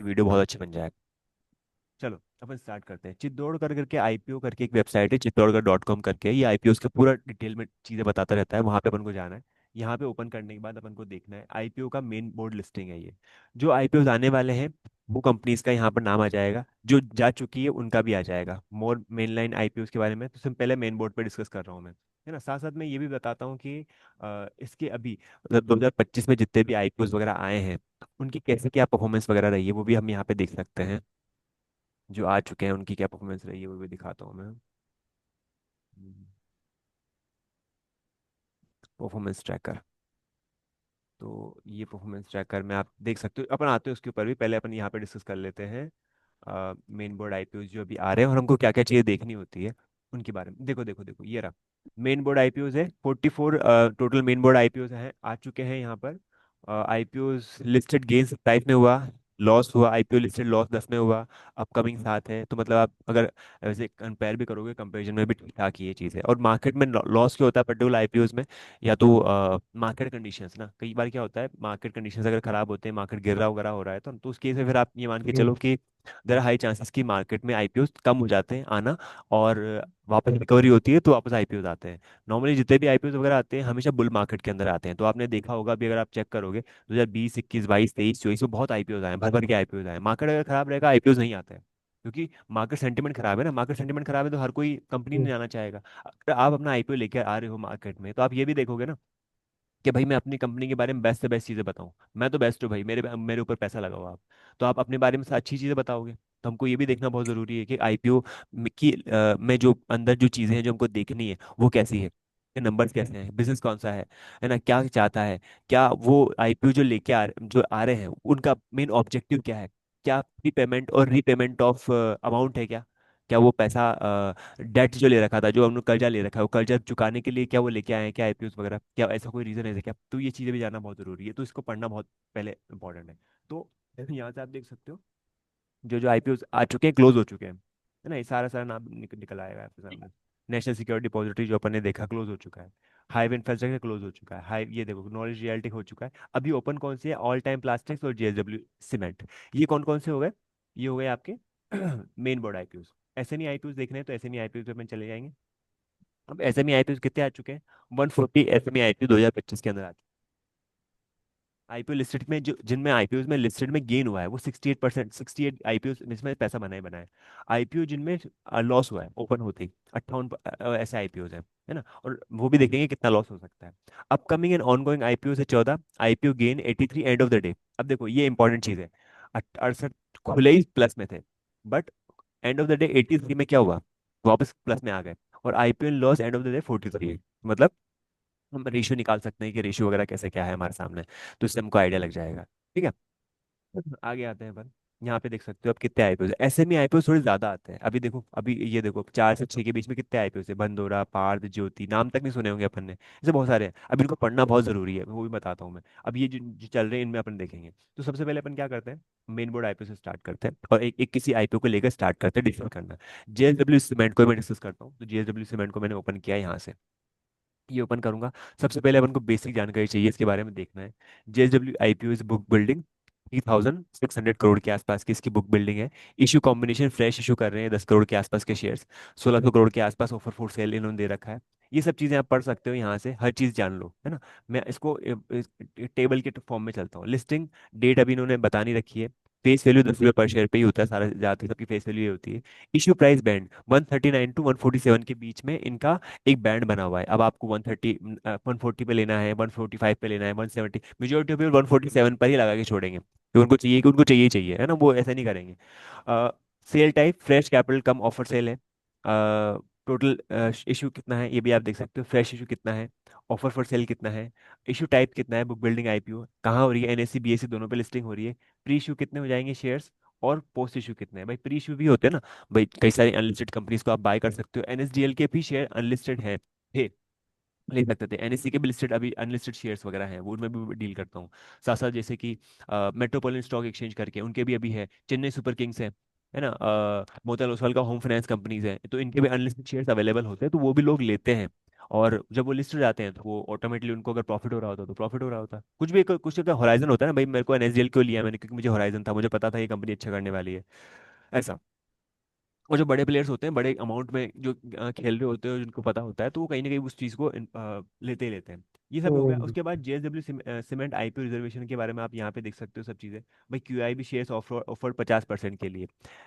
Video बहुत अच्छे बन जाएगा। चलो अपन स्टार्ट करते हैं। चित्तौड़ कर करके आईपीओ करके एक वेबसाइट है, चित्तौड़गढ़.com करके। ये आईपीओ के पूरा डिटेल में चीज़ें बताता रहता है, वहाँ पे अपन को जाना है। यहाँ पे ओपन करने के बाद अपन को देखना है आईपीओ का मेन बोर्ड लिस्टिंग है ये। जो आईपीओ आने वाले हैं वो कंपनीज का यहाँ पर नाम आ जाएगा, जो जा चुकी है उनका भी आ जाएगा। मोर मेन लाइन आईपीओ के बारे में तो सिर्फ पहले मेन बोर्ड पे डिस्कस कर रहा हूँ मैं, है ना। साथ साथ में ये भी बताता हूँ कि इसके अभी मतलब 2025 में जितने भी आईपीओ वगैरह आए हैं उनकी कैसे क्या परफॉर्मेंस वगैरह रही है, वो भी हम यहाँ पे देख सकते हैं। जो आ चुके हैं उनकी क्या परफॉर्मेंस रही है वो भी दिखाता हूँ मैं। परफॉर्मेंस ट्रैकर, तो ये परफॉर्मेंस ट्रैकर में आप देख सकते हो। अपन आते हैं उसके ऊपर भी, पहले अपन यहाँ पे डिस्कस कर लेते हैं मेन बोर्ड आईपीओ जो अभी आ रहे हैं और हमको क्या क्या चीज़ें देखनी होती है उनके बारे में। देखो देखो देखो, ये रहा मेन बोर्ड आईपीओ है। 44 टोटल मेन बोर्ड आईपीओ हैं, आ चुके हैं यहाँ पर। आईपीओ लिस्टेड गेन 27 में हुआ, लॉस हुआ आईपीओ लिस्टेड लॉस 10 में हुआ, अपकमिंग 7 है। तो मतलब आप अगर वैसे कंपेयर भी करोगे, कंपेरिजन में भी ठीक ठाक ही ये चीज़ है। और मार्केट में लॉस क्या होता है पर्टिकुलर आईपीओज में, या तो मार्केट कंडीशंस ना, कई बार क्या होता है मार्केट कंडीशंस अगर खराब होते हैं, मार्केट गिर रहा वगैरह हो रहा है तो उस केस में फिर आप ये मान के चलो कि देर हाई चांसेस कि मार्केट में आईपीओ कम हो जाते हैं आना, और वापस रिकवरी होती है तो वापस आईपीओ आते हैं। नॉर्मली जितने भी आईपीओ वगैरह आते हैं हमेशा बुल मार्केट के अंदर आते हैं। तो आपने देखा होगा अभी अगर आप चेक करोगे 2020 21 22 23 24 में बहुत आईपीओ आए हैं, भर भर के आईपीओ आए हैं। मार्केट अगर खराब रहेगा आईपीओ नहीं आते हैं, क्योंकि मार्केट सेंटीमेंट खराब है ना। मार्केट सेंटीमेंट खराब है तो हर कोई कंपनी नहीं जाना चाहेगा। अगर आप अपना आईपीओ लेकर आ रहे हो मार्केट में तो आप ये भी देखोगे ना कि भाई मैं अपनी कंपनी के बारे में बेस्ट से बेस्ट चीज़ें बताऊं। मैं तो बेस्ट हूँ भाई, मेरे मेरे ऊपर पैसा लगाओ आप, तो आप अपने बारे में से अच्छी चीज़ें बताओगे। तो हमको ये भी देखना बहुत ज़रूरी है कि आईपीओ की में जो अंदर जो चीज़ें हैं जो हमको देखनी है वो कैसी है, नंबर्स कैसे हैं, बिजनेस कौन सा है ना, क्या चाहता है, क्या वो आईपीओ जो जो आ रहे हैं उनका मेन ऑब्जेक्टिव क्या है, क्या प्रीपेमेंट और रीपेमेंट ऑफ अमाउंट है क्या, क्या वो पैसा डेट जो ले रखा था, जो हमने कर्जा ले रखा है वो कर्जा चुकाने के लिए क्या वो लेके आए हैं क्या आईपीओ वगैरह, क्या ऐसा कोई रीजन है क्या। तो ये चीज़ें भी जानना बहुत जरूरी है, तो इसको पढ़ना बहुत पहले इंपॉर्टेंट है। तो यहाँ से आप देख सकते हो जो जो आईपीओ आ चुके हैं क्लोज हो चुके हैं, है ना। ये सारा सारा नाम निकल आएगा आपके सामने। नेशनल सिक्योरिटी डिपॉजिटरी जो अपन ने देखा क्लोज हो चुका है। हाईवे इंफ्रास्ट्रक्चर क्लोज हो चुका है। हाई ये देखो नॉलेज रियलिटी हो चुका है। अभी ओपन कौन सी है, ऑल टाइम प्लास्टिक्स और जेएसडब्ल्यू सीमेंट। ये कौन कौन से हो गए, ये हो गए आपके main board IPO. SME IPO देखने हैं तो एसएमई आईपीओ पे अपन चले जाएंगे। अब एसएमई आईपीओ कितने आ चुके हैं, 140 एसएमई आईपीओ 2025 के अंदर आ चुके हैं। आईपीओ लिस्टेड में जो जिनमें आईपीओ में लिस्टेड में गेन हुआ है वो 68%, 68 आईपीओ इसमें पैसा बना है। आईपीओ जिनमें लॉस हुआ है ओपन होते ही 58 ऐसे आईपीओ है ना। और वो भी देखेंगे कितना लॉस हो सकता है। अपकमिंग एंड ऑनगोइंग आईपीओ है 14, IPO gain 83 end of the day. अब देखो ये इंपॉर्टेंट चीज है, 68 खुले ही प्लस में थे, but end of the day 83 में क्या हुआ, वापस प्लस में आ गए। और IPO loss end of the day 43 है। मतलब हम रेशियो निकाल सकते हैं कि रेशियो वगैरह कैसे क्या है हमारे सामने, तो इससे हमको आइडिया लग जाएगा। ठीक है, आगे आते हैं अपन। यहाँ पे देख सकते हो अब कितने आईपीओ है। एसएमई आईपीओ थोड़े ज्यादा आते हैं। अभी देखो अभी ये देखो 4 से 6 के बीच में कितने आईपीओ है, बंदोरा पार्थ ज्योति, नाम तक नहीं सुने होंगे अपन ने, ऐसे बहुत सारे हैं। अब इनको पढ़ना बहुत जरूरी है, वो भी बताता हूँ मैं। अब ये जो चल रहे हैं इनमें अपन देखेंगे। तो सबसे पहले अपन क्या करते हैं, मेन बोर्ड आईपीओ से स्टार्ट करते हैं और एक एक किसी आईपीओ को लेकर स्टार्ट करते हैं डिस्कस करना। जेएसडब्ल्यू सीमेंट को मैं डिस्कस करता हूँ। तो जेएसडब्ल्यू सीमेंट को मैंने ओपन किया है यहाँ से, ये ओपन करूंगा। सबसे पहले अपन को बेसिक जानकारी चाहिए इसके बारे में देखना है। JSW IPO is book building, 3600 crore के आसपास की इसकी बुक बिल्डिंग है। इशू कॉम्बिनेशन फ्रेश इशू कर रहे हैं 10 करोड़ के आसपास के शेयर्स, 1600 करोड़ के आसपास ऑफर फॉर सेल इन्होंने दे रखा है। ये सब चीजें आप पढ़ सकते हो यहाँ से, हर चीज जान लो, है ना। मैं इसको टेबल के फॉर्म में चलता हूँ। लिस्टिंग डेट अभी इन्होंने बता नहीं रखी है। फेस वैल्यू 10 रुपये पर शेयर पे ही होता है सारा, ज्यादातर सबकी फेस वैल्यू ये होती है। इशू प्राइस बैंड 139 टू 147 के बीच में इनका एक बैंड बना हुआ है। अब आपको 130 140 पे लेना है, 145 पे लेना है, 170, मेजोरिटी ऑफ 147 पर ही लगा के छोड़ेंगे कि उनको चाहिए, कि उनको चाहिए ही चाहिए, है ना, वो ऐसा नहीं करेंगे। सेल टाइप फ्रेश कैपिटल कम ऑफर सेल है। टोटल इशू कितना है ये भी आप देख सकते हो, फ्रेश इशू कितना है, ऑफर फॉर सेल कितना है, इशू टाइप कितना है, बुक बिल्डिंग आईपीओ कहाँ हो रही है, एनएससी बीएससी दोनों पे लिस्टिंग हो रही है, प्री इशू कितने हो जाएंगे शेयर्स, और पोस्ट इशू कितने हैं। भाई प्री इशू भी होते हैं ना, भाई कई सारी अनलिस्टेड कंपनीज को आप बाय कर सकते हो। एनएसडीएल के भी शेयर अनलिस्टेड है, थे, ले सकते थे। एनएससी के भी लिस्टेड अभी अनलिस्टेड शेयर्स वगैरह हैं, वो उनमें भी डील करता हूँ। साथ साथ जैसे कि मेट्रोपोलिटन स्टॉक एक्सचेंज करके उनके भी अभी है, चेन्नई सुपर किंग्स है ना, मोतीलाल ओसवाल का होम फाइनेंस कंपनीज है, तो इनके भी अनलिस्टेड शेयर्स अवेलेबल होते हैं, तो वो भी लोग लेते हैं। और जब वो लिस्ट हो जाते हैं तो वो ऑटोमेटिकली उनको अगर प्रॉफिट हो रहा होता तो प्रॉफिट हो रहा होता। कुछ भी कुछ का होराइजन होता है ना भाई, मेरे को एनएसडीएल क्यों लिया मैंने, क्योंकि मुझे होराइजन था, मुझे पता था ये कंपनी अच्छा करने वाली है, ऐसा। और जो बड़े प्लेयर्स होते हैं बड़े अमाउंट में जो खेल रहे होते हैं, जिनको पता होता है, तो वो कहीं ना कहीं उस चीज़ को लेते ही लेते हैं। ये सब हो गया। हम्म। उसके बाद जेएसडब्ल्यू सीमेंट आईपीओ रिजर्वेशन के बारे में आप यहाँ पे देख सकते हो सब चीज़ें। भाई क्यूआई भी शेयर्स ऑफर ऑफर्ड 50% के लिए,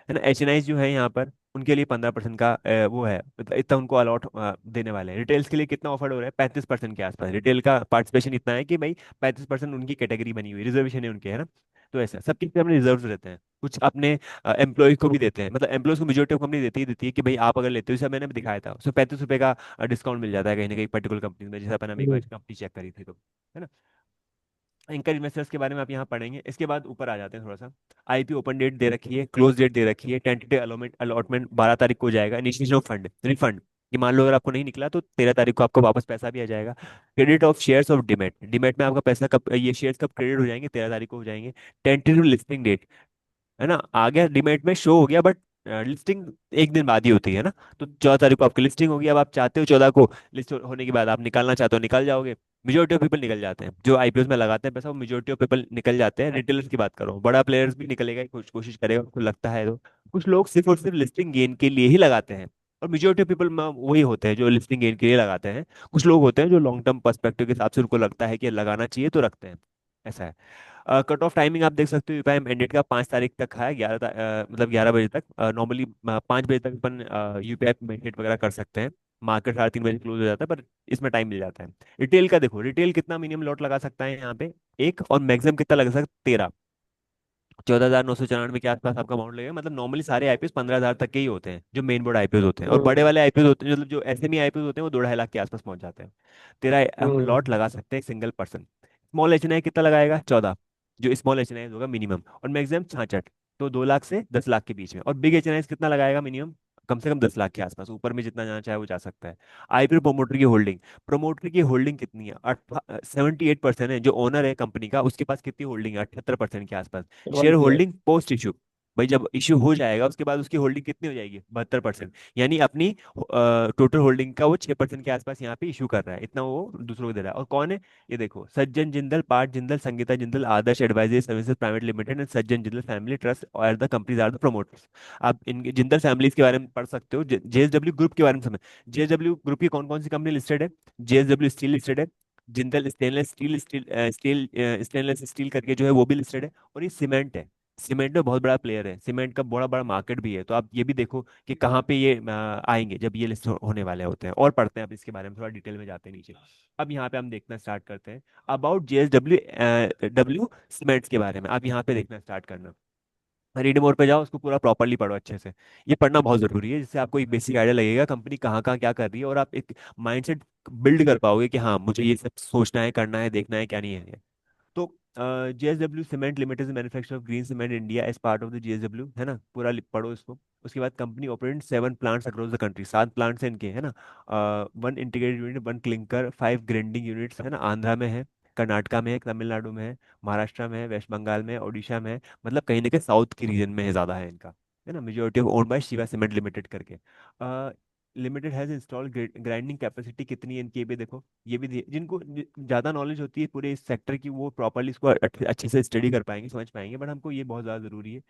है ना। एचएनआई जो है यहाँ पर उनके लिए 15% का वो है, मतलब इतना उनको अलॉट देने वाले हैं। रिटेल्स के लिए कितना ऑफर हो रहा है, 35% के आसपास रिटेल का पार्टिसिपेशन इतना है कि भाई 35% उनकी कैटेगरी बनी हुई, रिजर्वेशन है उनके, है ना। तो ऐसा सबके अपने रिजर्व रहते हैं, कुछ अपने एम्प्लॉय को भी देते हैं, मतलब एम्प्लॉयज को मेजोरिटी ऑफ कंपनी देती है कि भाई आप अगर लेते हो, जैसे मैंने भी दिखाया था, उसमें 35 रुपए का डिस्काउंट मिल जाता है कहीं ना कहीं पर्टिकुलर कंपनी में, जैसे अपन हम एक बार हम्म। कंपनी चेक करी थी तो, है ना। एंकर इन्वेस्टर्स के बारे में आप यहाँ पढ़ेंगे। इसके बाद ऊपर आ जाते हैं थोड़ा सा। आईपीओ ओपन डेट दे रखी है, क्लोज डेट दे रखी है, टेंटेटिव अलॉटमेंट अलॉटमेंट 12 तारीख को हो जाएगा। इनिशिएशन ऑफ फंड रिफंड, कि मान लो अगर आपको नहीं निकला तो 13 तारीख को आपको वापस पैसा भी आ जाएगा। Credit of shares of demat, demat में आपका पैसा कब, ये शेयर्स कब क्रेडिट हो जाएंगे, 13 तारीख को हो जाएंगे। टेंटेटिव लिस्टिंग डेट, है ना, आ गया डिमेट में शो हो गया, बट लिस्टिंग एक दिन बाद ही होती है ना। तो 14 तारीख को आपकी लिस्टिंग होगी, अब आप चाहते हो 14 को लिस्ट होने के बाद आप निकालना चाहते हो निकाल जाओगे। मेजोरिटी ऑफ पीपल निकल जाते हैं जो आईपीओ में लगाते हैं पैसा, वो मेजोरिटी ऑफ पीपल निकल जाते हैं। रिटेलर्स की बात करो, बड़ा प्लेयर्स भी निकलेगा, कुछ कोशिश करेगा, उनको लगता है तो। कुछ लोग सिर्फ और सिर्फ लिस्टिंग गेन के लिए ही लगाते हैं, और मेजोरिटी ऑफ पीपल वही होते हैं जो लिस्टिंग गेन के लिए लगाते हैं। कुछ लोग होते हैं जो लॉन्ग टर्म पर्सपेक्टिव के हिसाब से उनको लगता है कि लगाना चाहिए तो रखते हैं, ऐसा है। कट ऑफ टाइमिंग आप देख सकते हो, यूपीआई एंडेड का 5 तारीख तक है, 11 मतलब 11 बजे तक। नॉर्मली 5 बजे तक अपन यूपीआई पेमेंट वगैरह कर सकते हैं। मार्केट 3:30 बजे क्लोज हो जाता है, पर इसमें टाइम मिल जाता है। रिटेल का देखो, रिटेल कितना मिनिमम लॉट लगा सकता है यहाँ पे, एक, और मैक्सिमम कितना लगा सकता है, 13। 14,994 के आसपास आपका अमाउंट लगेगा। मतलब नॉर्मली सारे आईपीओ 15,000 तक के ही होते हैं जो मेन बोर्ड आईपीओ होते हैं, और बड़े हम्म। वाले आईपीओ होते हैं, मतलब जो एसएमई आईपीओ होते हैं, वो 2.5 लाख के आसपास पहुंच जाते हैं। 13 हम हम्म। लॉट लगा सकते हैं सिंगल पर्सन। स्मॉल एचएनआई कितना लगाएगा, 14, जो स्मॉल एचएनआई होगा मिनिमम, और मैक्सिमम 66, तो 2 लाख से 10 लाख के बीच में। और बिग एचएनआई कितना लगाएगा मिनिमम, कम से कम 10 लाख के आसपास, ऊपर में जितना जाना चाहे वो जा सकता है। आईपीओ प्रोमोटर की होल्डिंग, प्रमोटर की होल्डिंग कितनी है, 78% है। जो ओनर है कंपनी का, उसके पास कितनी होल्डिंग है, 78% के आसपास। One share share. Holding post issue, भाई जब इशू हो जाएगा उसके बाद उसकी होल्डिंग कितनी हो जाएगी, 72%। यानी अपनी टोटल होल्डिंग का वो 6% के आसपास यहाँ पे इशू कर रहा है, इतना वो दूसरों को दे रहा है। और कौन है, ये देखो, Sajjan Jindal, Parth Jindal, Sangeeta Jindal, Adarsh advisory services private limited and Sajjan Jindal family trust और the companies are the promoters. आप इनके जिंदल फैमिलीज के बारे में पढ़ सकते हो, जेएसडब्ल्यू ग्रुप के बारे में समझ। जेएसडब्ल्यू ग्रुप की कौन कौन सी कंपनी लिस्टेड है, जेएसडब्ल्यू स्टील लिस्टेड है, Jindal stainless steel stainless steel करके जो है वो भी लिस्टेड है। और ये सीमेंट है, सीमेंट में बहुत बड़ा प्लेयर है, सीमेंट का बड़ा बड़ा मार्केट भी है। तो आप ये भी देखो कि कहाँ पे ये आएंगे जब ये लिस्ट होने वाले होते हैं। और पढ़ते हैं अब इसके बारे में, थोड़ा डिटेल में जाते हैं नीचे। अब यहाँ पे हम देखना स्टार्ट करते हैं अबाउट जेएसडब्ल्यू डब्ल्यू सीमेंट्स के बारे में। अब यहाँ पे देखना स्टार्ट करना, रीड मोड पे जाओ, उसको पूरा प्रॉपरली पढ़ो अच्छे से। ये पढ़ना बहुत जरूरी है, जिससे आपको एक बेसिक आइडिया लगेगा कंपनी कहाँ कहाँ क्या कर रही है, और आप एक माइंडसेट बिल्ड कर पाओगे कि हाँ मुझे ये सब सोचना है, करना है, देखना है, क्या नहीं है। तो JSW cement limited manufacture of green cement India as part of the JSW, है ना, पूरा पढ़ो इसको। उसके बाद company operate 7 plants across the country, 7 plants हैं इनके, है ना। 1 integrated unit, 1 clinker, 5 grinding units, है ना, आंध्रा में है, कर्नाटका में है, तमिलनाडु में है, महाराष्ट्र में है, वेस्ट बंगाल में है, ओडिशा में है। मतलब कहीं ना कहीं साउथ के रीजन में है, ज़्यादा है इनका, है ना। Majority of owned by Shiva cement limited करके। Limited has install grinding capacity कितनी है इनकी, ये भी देखो। ये भी जिनको ज़्यादा नॉलेज होती है पूरे इस सेक्टर की, वो प्रॉपरली इसको अच्छे से स्टडी कर पाएंगे, समझ पाएंगे, बट हमको ये बहुत ज़्यादा ज़रूरी है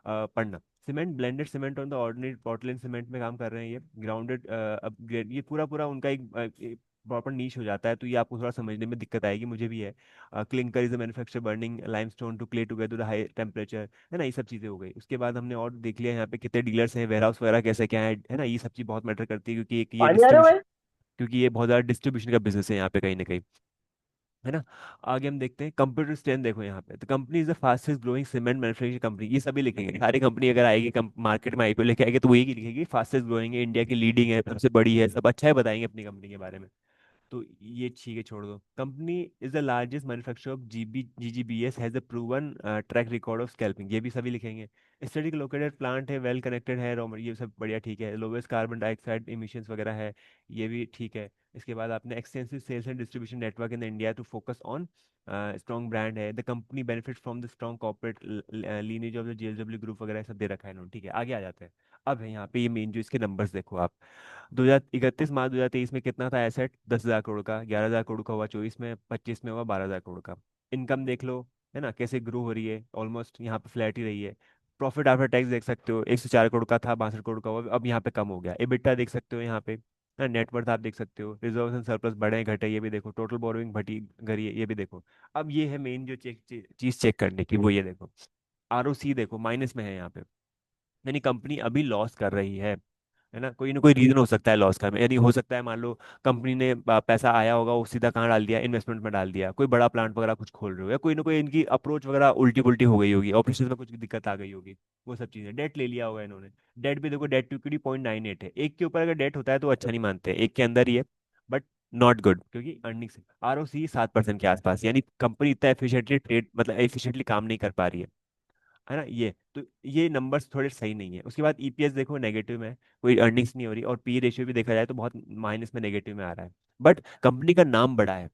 पढ़ना। Cement blended cement on the ordinary Portland cement में काम कर रहे हैं ये। ग्राउंडेड अपग्रेड, ये पूरा पूरा उनका एक प्रॉपर नीच हो जाता है, तो ये आपको थोड़ा समझने में दिक्कत आएगी, मुझे भी है। Clinker is the manufacture burning limestone to clay together high temperature, है ना, ये सब चीज़ें हो गई। उसके बाद हमने और देख लिया यहाँ पे कितने डीलर्स हैं, वेयर हाउस वगैरह कैसे क्या है ना, ये सब चीज़ बहुत मैटर करती है, क्योंकि एक ये पानी आ रहा है डिस्ट्रीब्यूशन, भाई। क्योंकि ये बहुत ज़्यादा डिस्ट्रीब्यूशन का बिजनेस है यहाँ पे कहीं ना कहीं, है ना। आगे हम देखते हैं कंप्यूटर स्ट्रेंथ, देखो यहाँ पे, तो company is the fastest growing cement manufacturing company, ये सभी लिखेंगे, सारी कंपनी अगर आएगी मार्केट में आईपीओ लेके आएगी तो वो यही लिखेगी, फास्टेस्ट ग्रोइंग है, इंडिया की लीडिंग है, सबसे बड़ी है, सब अच्छा है बताएंगे अपनी कंपनी के बारे में। तो ये ठीक है, छोड़ दो। Company is the largest manufacturer of GGBS has a proven track record of scalping, ये भी सभी लिखेंगे। स्टडी लोकेटेड प्लांट है, वेल कनेक्टेड है, ये सब बढ़िया ठीक है। लोवेस्ट कार्बन डाइऑक्साइड इमिशंस वगैरह है, ये भी ठीक है। इसके बाद आपने extensive sales and distribution network in India to focus on strong brand है, the company benefit from the strong corporate lineage of the JSW group वगैरह सब दे रखा है इन्होंने। ठीक है, आगे आ जाते हैं। अब है यहाँ पे ये मेन जो इसके नंबर्स देखो आप। 2031 मार्च 2023 में कितना था एसेट? 10,000 करोड़ का। 11,000 करोड़ का हुआ 24 में, 25 में हुआ 12,000 करोड़ का। इनकम देख लो, है ना, कैसे ग्रो हो रही है, ऑलमोस्ट यहाँ पे फ्लैट ही रही है। प्रॉफिट आफ्टर टैक्स देख सकते हो, 104 करोड़ का था, 62 करोड़ का हुआ, अब यहाँ पे कम हो गया। एबिटा देख सकते हो यहाँ पे, नेटवर्थ आप देख सकते हो, रिजर्व एंड सरप्लस बढ़े घटे ये भी देखो, टोटल बोरोइंग घटी घरी है ये भी देखो। अब ये है मेन जो चीज चेक करने की, वो ये देखो, आरओसी देखो माइनस में है यहाँ पे, यानी कंपनी अभी लॉस कर रही है ना। कोई ना कोई रीजन हो सकता है लॉस का, यानी हो सकता है मान लो कंपनी ने पैसा आया होगा वो सीधा कहाँ डाल दिया, इन्वेस्टमेंट में डाल दिया, कोई बड़ा प्लांट वगैरह कुछ खोल रहे हो, या कोई ना कोई इनकी अप्रोच वगैरह उल्टी पुल्टी हो गई होगी, ऑपरेशन में कुछ दिक्कत आ गई होगी, वो सब चीजें। डेट ले लिया होगा इन्होंने, डेट भी देखो, डेट टू इक्विटी 0.98 है, एक के ऊपर अगर डेट होता है तो अच्छा नहीं मानते, एक के अंदर ही है, बट नॉट गुड, क्योंकि अर्निंग्स आरओसी 7% के आसपास, यानी कंपनी इतना एफिशिएंटली ट्रेड मतलब एफिशिएंटली काम नहीं कर पा रही है ना। ये तो ये नंबर्स थोड़े सही नहीं है। उसके बाद ईपीएस देखो नेगेटिव में है, कोई अर्निंग्स नहीं हो रही, और पी रेशियो भी देखा जाए तो बहुत माइनस में नेगेटिव में आ रहा है। बट कंपनी का नाम बड़ा है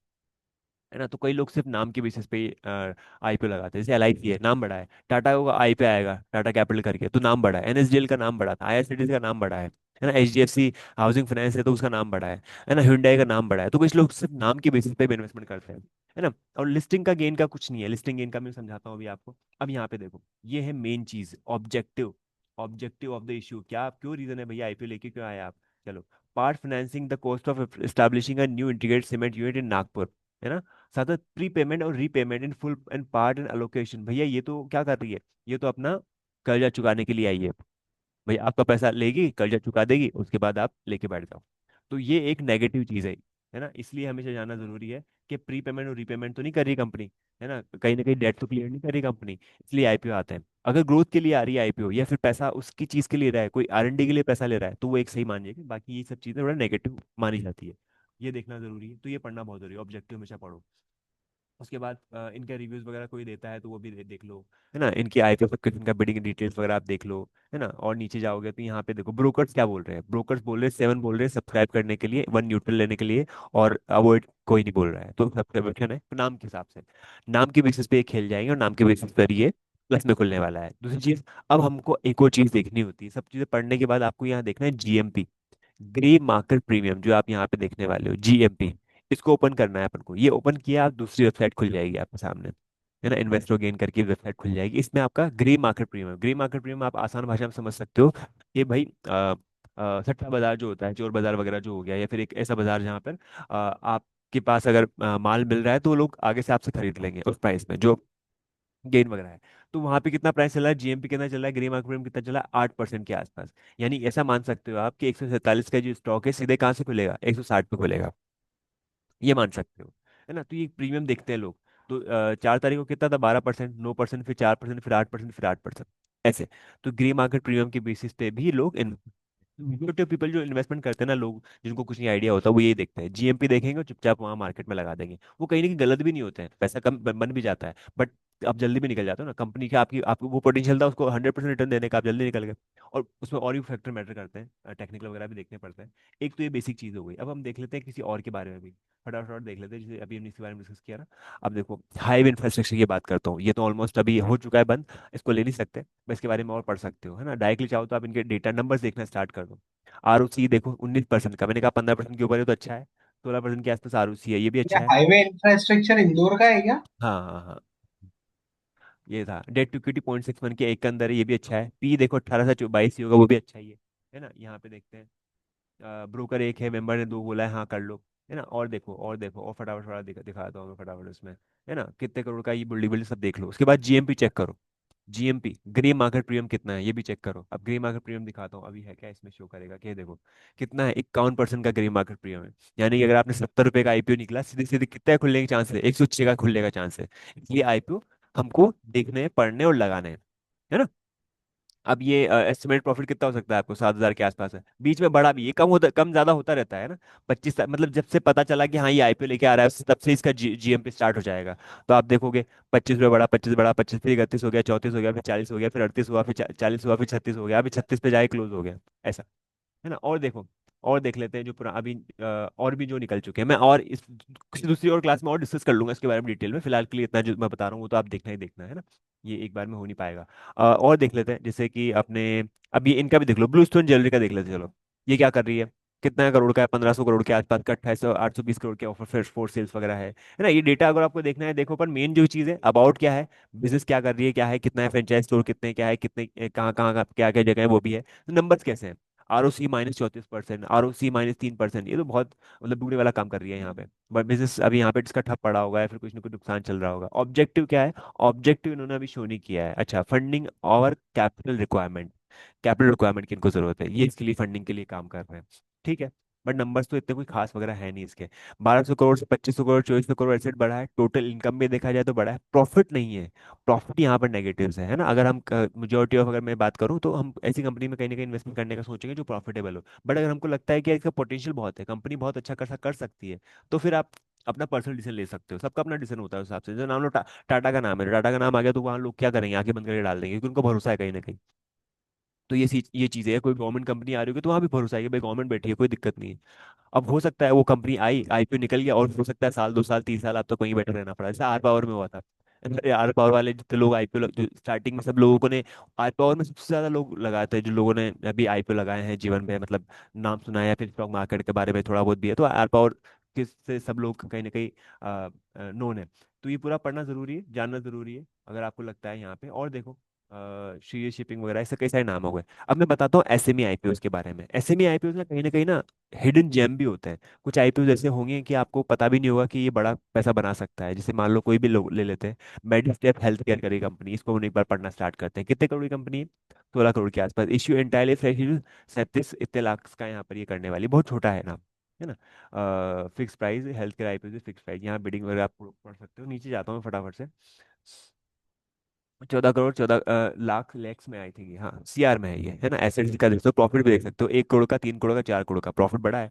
ना, तो कई लोग सिर्फ नाम के बेसिस पे आईपीओ लगाते हैं, जैसे एलआईसी है, नाम बड़ा है, टाटा का आईपीओ आएगा टाटा कैपिटल करके तो नाम बड़ा है, एनएसडीएल का नाम बड़ा था, आईआरसीटीसी का नाम बड़ा है ना, एचडीएफसी हाउसिंग फाइनेंस है तो उसका नाम बड़ा है ना, hyundai का नाम बड़ा है, तो कुछ लोग सिर्फ नाम के बेसिस पे भी इन्वेस्टमेंट करते हैं, है ना। और लिस्टिंग का गेन का कुछ नहीं है, लिस्टिंग गेन का मैं समझाता हूँ अभी आपको। अब यहाँ पे देखो, ये है मेन चीज, objective, objective of the issue, क्या क्यों रीजन है भैया आईपीओ लेके क्यों आए आप? चलो, part financing the cost of establishing a new integrated cement unit in Nagpur, है ना। साथ प्री पेमेंट और repayment in full and part and allocation, भैया ये तो क्या कर रही है, ये तो अपना कर्जा चुकाने के लिए आई है, भैया आपका पैसा लेगी, कर्जा चुका देगी, उसके बाद आप लेके बैठ जाओ। तो ये एक नेगेटिव चीज है ना, इसलिए हमेशा जानना जरूरी है कि प्री पेमेंट और रीपेमेंट तो नहीं कर रही कंपनी, है ना कहीं डेट तो क्लियर नहीं कर रही कंपनी, इसलिए आईपीओ आते हैं। अगर ग्रोथ के लिए आ रही है आईपीओ, या फिर पैसा उसकी चीज के लिए रहा है, कोई आरएनडी के लिए पैसा ले रहा है, तो वो एक सही मान जाएगी, बाकी ये सब चीजें थोड़ा नेगेटिव मानी जाती है। ये देखना जरूरी है, तो ये पढ़ना बहुत जरूरी है, ऑब्जेक्टिव हमेशा पढ़ो। उसके बाद इनके रिव्यूज वगैरह कोई देता है तो वो भी देख लो, है ना, इनकी आईपीओ सब्सक्रिप्शन का बिडिंग डिटेल्स वगैरह आप देख लो, है ना। और नीचे जाओगे तो यहाँ पे देखो ब्रोकर्स क्या बोल रहे हैं, ब्रोकर्स बोल रहे हैं 7 बोल रहे हैं सब्सक्राइब करने के लिए, 1 न्यूट्रल लेने के लिए, और अवॉइड कोई नहीं बोल रहा है, तो सब्सक्रिप्शन है नाम के हिसाब से, नाम के बेसिस पे ये खेल जाएंगे, और नाम के बेसिस पर ये प्लस में खुलने वाला है। दूसरी चीज, अब हमको एक और चीज देखनी होती है, सब चीजें पढ़ने के बाद आपको यहाँ देखना है जीएमपी, ग्रे मार्केट प्रीमियम, जो आप यहाँ पे देखने वाले हो जीएमपी, इसको ओपन करना है अपन को। ये ओपन किया आप, दूसरी वेबसाइट खुल जाएगी आपके सामने, है ना, इन्वेस्टर गेन करके वेबसाइट खुल जाएगी, इसमें आपका grey market premium, grey market premium आप आसान भाषा में समझ सकते हो कि भाई सट्टा बाजार जो होता है, चोर बाजार वगैरह जो हो गया, या फिर एक ऐसा बाजार जहाँ पर आपके पास अगर माल मिल रहा है तो लोग आगे से आपसे खरीद लेंगे उस प्राइस में जो गेन वगैरह है। तो वहां पे कितना प्राइस चल रहा है, जीएमपी कितना चल रहा है, ग्रे मार्केट में कितना चला है, 8% के आसपास। यानी ऐसा मान सकते हो आप कि 147 का जो स्टॉक है सीधे कहाँ से खुलेगा, 160 पे खुलेगा, ये मान सकते हो, है ना। तो ये प्रीमियम देखते हैं लोग। तो 4 तारीख को कितना था, 12%, 9%, फिर 4%, फिर 8%, फिर 8%, ऐसे। तो ग्रे मार्केट प्रीमियम के बेसिस पे भी लोग मेजोरिटी ऑफ पीपल जो इन्वेस्टमेंट करते हैं ना, लोग जिनको कुछ नहीं आइडिया होता वो यही देखते हैं, जीएमपी देखेंगे और चुपचाप वहाँ मार्केट में लगा देंगे, वो कहीं ना कहीं गलत भी नहीं होते हैं, पैसा कम बन भी जाता है, बट आप जल्दी भी निकल जाते हो ना, कंपनी के आपकी आपको वो पोटेंशियल था उसको 100% रिटर्न देने का, आप जल्दी निकल गए। और उसमें और भी फैक्टर मैटर करते हैं, टेक्निकल वगैरह भी देखने पड़ते हैं। एक तो ये बेसिक चीज़ हो गई, अब हम देख लेते हैं किसी और के बारे में भी, फटाफट देख लेते हैं, जैसे अभी हमने इसके बारे में डिस्कस किया ना। अब देखो हाईवे इंफ्रास्ट्रक्चर की बात करता हूँ, ये तो ऑलमोस्ट अभी हो चुका है बंद, इसको ले नहीं सकते, मैं इसके बारे में और पढ़ सकते हो, है ना, डायरेक्टली चाहो तो आप इनके डेटा नंबर्स देखना स्टार्ट कर दो। आरओसी देखो 19% का, मैंने कहा 15% के ऊपर है तो अच्छा है, 16% के आसपास आरओसी है, ये भी ये अच्छा है। हाईवे इंफ्रास्ट्रक्चर इंदौर का है क्या? हाँ हाँ हाँ, ये था डेट टू इक्विटी 0.61 के एक के अंदर है, ये भी अच्छा है। पी देखो 18 से 22 ही होगा, वो भी अच्छा ही है ना। यहाँ पे देखते हैं ब्रोकर एक है, मेंबर ने दो बोला है, हाँ कर लो, है ना। और देखो और देखो, और फटाफट फटाफट दिखाता हूँ मैं फटाफट उसमें, है ना, कितने करोड़ का ये बिल्डिंग बिल्डिंग सब देख लो। उसके बाद जीएमपी चेक करो, जीएमपी ग्रे मार्केट प्रीमियम कितना है ये भी चेक करो। अब ग्रे मार्केट प्रीमियम दिखाता हूँ, अभी है क्या इसमें, शो करेगा क्या, देखो कितना है, 51% का ग्रे मार्केट प्रीमियम है। यानी कि अगर आपने 70 रुपए का आईपीओ निकला, सीधे सीधे कितना खुलने के चांस है, 106 का खुलने का चांस है। इसलिए आईपीओ हमको देखने पढ़ने और लगाने हैं, है ना। अब ये एस्टिमेट प्रॉफिट कितना हो सकता है आपको, 7,000 के आसपास है, बीच में बढ़ा भी, ये कम ज्यादा होता रहता है ना। 25 मतलब जब से पता चला कि हाँ ये आईपीओ लेके आ रहा है, तब से इसका जीएमपी स्टार्ट हो जाएगा। तो आप देखोगे 25 रुपये बढ़ा, 25 बढ़ा, 25 फिर 31 हो गया, 34 हो गया, फिर 40 हो गया, फिर 38 हुआ, फिर 40 हुआ, फिर 36 हो गया, अभी 36 पे जाए क्लोज हो गया, ऐसा, है ना। और देखो और देख लेते हैं जो पुरा अभी और भी जो निकल चुके हैं। मैं और इस किसी दूसरी और क्लास में और डिस्कस कर लूंगा इसके बारे में डिटेल में। फिलहाल के लिए इतना जो मैं बता रहा हूँ वो तो आप देखना ही देखना है ना, ये एक बार में हो नहीं पाएगा। और देख लेते हैं जैसे कि अपने, अब ये इनका भी देख लो, ब्लू स्टोन ज्वेलरी का देख लेते हैं, चलो। ये क्या कर रही है, कितना करोड़ का है, 1500 करोड़ के आसपास का, 2800 820 करोड़ के ऑफर फिर फोर सेल्स वगैरह है ना। ये डेटा अगर आपको देखना है देखो, पर मेन जो चीज़ है अबाउट क्या है, बिजनेस क्या कर रही है, क्या है, कितना है फ्रेंचाइज स्टोर, कितने क्या है, कितने कहाँ कहाँ क्या क्या जगह है वो भी है, तो नंबर्स कैसे हैं। ROC -34%, ROC -3%, ये तो बहुत मतलब डूबने वाला काम कर रही है यहाँ पे। बट बिजनेस अभी यहाँ पे इसका ठप पड़ा होगा या फिर कुछ ना कुछ नुकसान चल रहा होगा। ऑब्जेक्टिव क्या है, ऑब्जेक्टिव इन्होंने अभी शो नहीं किया है। अच्छा, फंडिंग और कैपिटल रिक्वायरमेंट, कैपिटल रिक्वायरमेंट किनको जरूरत है, ये इसके लिए फंडिंग के लिए काम कर रहे हैं। ठीक है, बट नंबर्स तो इतने कोई खास वगैरह है नहीं इसके। 1200 करोड़ से 2500 करोड़, 2400 करोड़ एसेट बढ़ा है, टोटल इनकम में देखा जाए तो बढ़ा है, प्रॉफिट नहीं है। प्रॉफिट यहाँ पर नेगेटिव है ना। अगर हम मेजोरिटी ऑफ, अगर मैं बात करूँ तो हम ऐसी कंपनी में कहीं ना कहीं इन्वेस्टमेंट करने का सोचेंगे जो प्रॉफिटेबल हो। बट अगर हमको लगता है कि इसका पोटेंशियल बहुत है, कंपनी बहुत अच्छा कर सकती है, तो फिर आप अपना पर्सनल डिसीजन ले सकते हो। सबका अपना डिसीजन होता है उस हिसाब से। जो नाम लो टाटा का नाम है, टाटा का नाम आ गया तो वहाँ लोग क्या करेंगे, आंखें बंद करके डाल देंगे, क्योंकि उनको भरोसा है कहीं ना कहीं। तो ये चीज़ें है, कोई गवर्नमेंट कंपनी आ रही होगी तो वहाँ भी भरोसा है कि भाई गवर्नमेंट बैठी है, कोई दिक्कत नहीं है। अब हो सकता है वो कंपनी आई, IPO निकल गया, और हो सकता है साल 2 साल 3 साल आपको वहीं बैठे रहना पड़ा, जैसे आर पावर में हुआ था। आर पावर वाले जितने लोग IPO, जो स्टार्टिंग में सब लोगों को ने, आर पावर में सबसे ज्यादा लोग लगाए थे जो लोगों ने अभी IPO लगाए हैं जीवन में, मतलब नाम सुना है या फिर स्टॉक मार्केट के बारे में थोड़ा बहुत भी है, तो आर पावर किससे सब लोग कहीं ना कहीं नोन है। तो ये पूरा पढ़ना जरूरी है, जानना जरूरी है, अगर आपको लगता है यहाँ पे। और देखो श्री शिपिंग वगैरह ऐसे कई सारे नाम हो गए। अब मैं बताता हूँ SME IPOs के बारे में। SME IPOs ना हिडन जेम भी होते हैं। कुछ IPOs ऐसे होंगे कि आपको पता भी नहीं होगा कि ये बड़ा पैसा बना सकता है। जैसे मान लो कोई भी लोग ले लेते हैं, मेडिस्टेप हेल्थ केयर करी कंपनी, इसको हम एक बार पढ़ना स्टार्ट करते हैं। कितने करोड़ की कंपनी है, 16 करोड़ के आसपास। इश्यू एंटायरली फ्रेश इशू, 37 इतने लाख का यहाँ पर ये करने वाली, बहुत छोटा है नाम, है ना। Fix price, health care IPO fix price, यहाँ बिडिंग वगैरह आप पढ़ सकते हो। नीचे जाता हूँ मैं फटाफट से। 14 करोड़ 14 लाख लैक्स में आई थी, हाँ CR में है ये, है ना। एसेट्स का देख सकते हो, प्रॉफिट भी देख सकते हो, 1 करोड़ का, 3 करोड़ का, 4 करोड़ का प्रॉफिट बढ़ा है।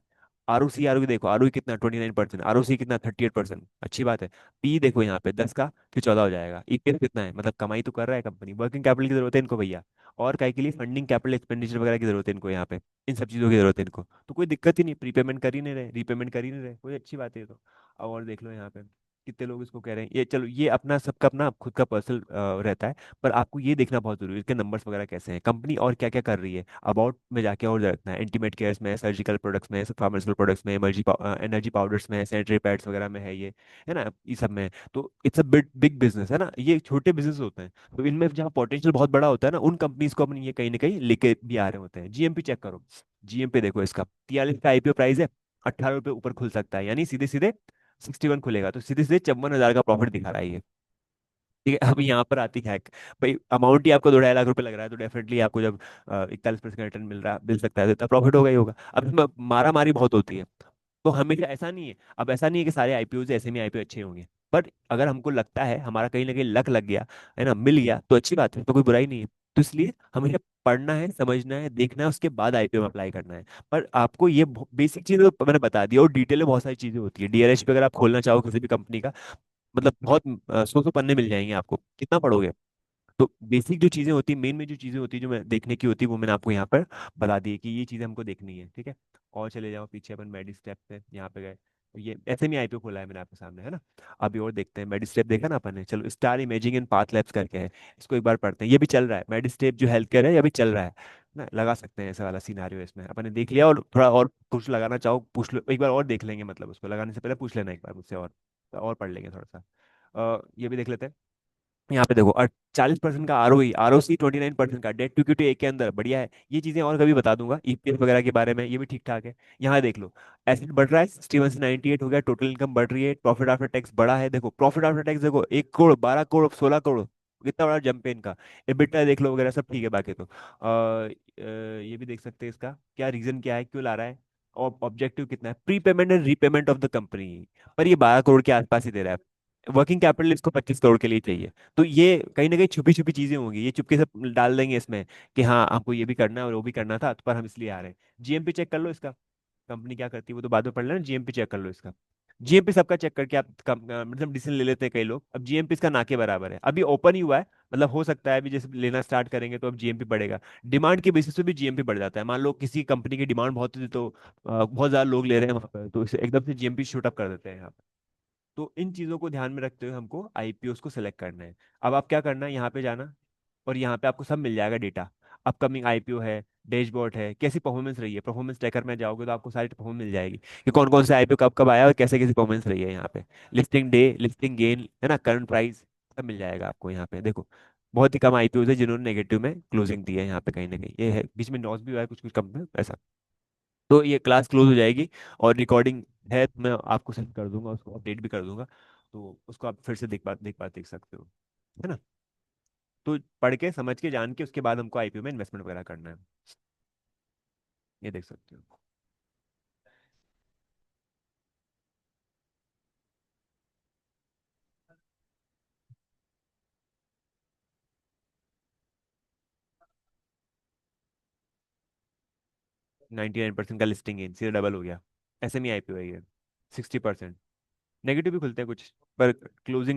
ROC देखो, ROE कितना, 29%, ROC कितना, 38%, अच्छी बात है। P देखो यहाँ पे 10 का, फिर 14 हो जाएगा। EPS कितना है, मतलब कमाई तो कर रहा है कंपनी। वर्किंग कैपिटल की जरूरत है इनको भैया, और काय के लिए, फंडिंग कैपिटल एक्सपेंडिचर वगैरह की जरूरत है इनको यहाँ पे। इन सब चीज़ों की जरूरत है इनको, तो कोई दिक्कत ही नहीं, प्रीपेमेंट कर ही नहीं रहे, रीपेमेंट कर ही नहीं रहे, कोई अच्छी बात है ये तो। अब और देख लो यहाँ पे कितने लोग इसको कह रहे हैं। ये चलो, ये अपना सबका अपना खुद का पर्सनल रहता है, पर आपको ये देखना बहुत जरूरी है इसके नंबर्स वगैरह कैसे हैं, कंपनी और क्या क्या कर रही है। अबाउट में जाके और देखना है, इंटीमेट केयर्स में, सर्जिकल प्रोडक्ट्स में, फार्मास्यूटिकल प्रोडक्ट्स में, एनर्जी पाउडर्स में, सैनिटरी पैड्स वगैरह में है ये, है ना, ये सब में। तो it's a big big business है ना, ये छोटे बिजनेस होते हैं। तो इनमें जहाँ पोटेंशियल बहुत बड़ा होता है ना, उन कंपनीज को अपनी ये कहीं ना कहीं लेके भी आ रहे होते हैं। GMP चेक करो, GMP देखो इसका, 43 का IPO प्राइस है, 18 रुपये ऊपर खुल सकता है, यानी सीधे सीधे 61 खुलेगा, तो सीधे सीधे 54 हजार का प्रॉफिट दिखा रहा है ये। ठीक है, अब यहाँ पर आती है हैक। भाई अमाउंट ही आपको 2 ढाई लाख रुपए लग रहा है, तो डेफिनेटली आपको जब 41% रिटर्न मिल सकता है, तो इतना प्रॉफिट होगा ही होगा। अब इसमें मारा मारी बहुत होती है, तो हमेशा ऐसा नहीं है। अब ऐसा नहीं है कि सारे IPOs SME IPO अच्छे होंगे, बट अगर हमको लगता है, हमारा कहीं ना कहीं लक लग गया, है ना, मिल गया, तो अच्छी बात है, तो कोई बुराई नहीं है। तो इसलिए हमेशा पढ़ना है, समझना है, देखना है, उसके बाद IPO में अप्लाई करना है। पर आपको ये बेसिक चीजें तो मैंने बता दी, और डिटेल में बहुत सारी चीजें होती है। DRH पे अगर आप खोलना चाहो किसी भी कंपनी का, मतलब बहुत 100 पन्ने मिल जाएंगे आपको, कितना पढ़ोगे। तो बेसिक जो चीजें होती है, मेन में जो चीजें होती है जो मैं देखने की होती है, वो मैंने आपको यहाँ पर बता दी है कि ये चीजें हमको देखनी है। ठीक है, और चले जाओ पीछे, अपन मेडिस्टेप पे यहाँ पे गए, तो ये SME IPO खोला है मैंने आपके सामने, है ना। अभी और देखते हैं, मेडिस्टेप देखा ना अपन ने, चलो star imaging and path labs करके है, इसको एक बार पढ़ते हैं। ये भी चल रहा है, मेडिस्टेप जो हेल्थ केयर है, ये भी चल रहा है ना, लगा सकते हैं ऐसा वाला सीनारियो इसमें। अपन ने देख लिया, और थोड़ा और कुछ लगाना चाहो पूछ लो एक बार, और देख लेंगे, मतलब उसको लगाने से पहले पूछ लेना एक बार मुझसे, और पढ़ लेंगे थोड़ा सा। ये भी देख लेते हैं। यहाँ पे देखो, 40% का ROE, ROC 29% का, डेट टू इक्विटी एक के अंदर, बढ़िया है। ये चीजें और कभी बता दूंगा, EPS वगैरह के बारे में, ये भी ठीक ठाक है। यहाँ देख लो, एसेट बढ़ रहा है, 61 से 98 हो गया, टोटल इनकम बढ़ रही है, प्रॉफिट आफ्टर टैक्स बढ़ा है। देखो प्रॉफिट आफ्टर टैक्स देखो, 1 करोड़, 12 करोड़, 16 करोड़, कितना बड़ा जंप है इनका। EBITDA देख लो वगैरह, सब ठीक है बाकी तो। ये भी देख सकते हैं इसका क्या रीजन, क्या है, क्यों ला रहा है, और ऑब्जेक्टिव कितना है, pre payment and repayment of the company, पर ये 12 करोड़ के आसपास ही दे रहा है। वर्किंग कैपिटल इसको 25 करोड़ के लिए चाहिए। तो ये कहीं ना कहीं छुपी छुपी चीजें होंगी, ये चुपके से डाल देंगे इसमें कि हाँ हमको ये भी करना है और वो भी करना था, तो पर हम इसलिए आ रहे हैं। GMP चेक कर लो इसका, कंपनी क्या करती है वो तो बाद में पढ़ लेना, GMP चेक कर लो इसका। जीएमपी सबका चेक करके आप मतलब डिसीजन ले लेते हैं कई लोग। अब जीएमपी इसका ना के बराबर है, अभी ओपन ही हुआ है। मतलब हो सकता है अभी जैसे लेना स्टार्ट करेंगे तो अब जीएमपी बढ़ेगा। डिमांड के बेसिस पे भी जीएमपी बढ़ जाता है। मान लो किसी कंपनी की डिमांड बहुत है तो बहुत ज्यादा लोग ले रहे हैं वहाँ पर, तो इसे एकदम से जीएमपी शूट अप कर देते हैं यहाँ पे। तो इन चीज़ों को ध्यान में रखते हुए हमको आईपीओस को सिलेक्ट करना है। अब आप क्या करना है, यहाँ पे जाना, और यहाँ पे आपको सब मिल जाएगा डेटा। अपकमिंग आईपीओ है, डैशबोर्ड है, कैसी परफॉर्मेंस रही है, परफॉर्मेंस ट्रैकर में जाओगे तो आपको सारी परफॉर्मेंस मिल जाएगी कि कौन कौन से आईपीओ कब कब आया और कैसे कैसी परफॉर्मेंस रही है यहाँ पे। लिस्टिंग डे, लिस्टिंग गेन, है ना, करंट प्राइस, सब मिल जाएगा आपको यहाँ पे। देखो बहुत ही कम आईपीओ है जिन्होंने नेगेटिव में क्लोजिंग दी है यहाँ पे, कहीं ना कहीं ये है, बीच में लॉस भी हुआ है कुछ कुछ कंपनी में ऐसा। तो ये क्लास क्लोज हो जाएगी, और रिकॉर्डिंग है तो मैं आपको सेंड कर दूंगा, उसको अपडेट भी कर दूंगा, तो उसको आप फिर से देख सकते हो, है ना। तो पढ़ के समझ के जान के उसके बाद हमको आईपीओ में इन्वेस्टमेंट वगैरह करना है, ये देख सकते हो। 99% का लिस्टिंग गेन सीधा डबल हो गया। एसएमई आईपीओ है ये। 60%। नेगेटिव भी खुलते हैं कुछ, पर क्लोजिंग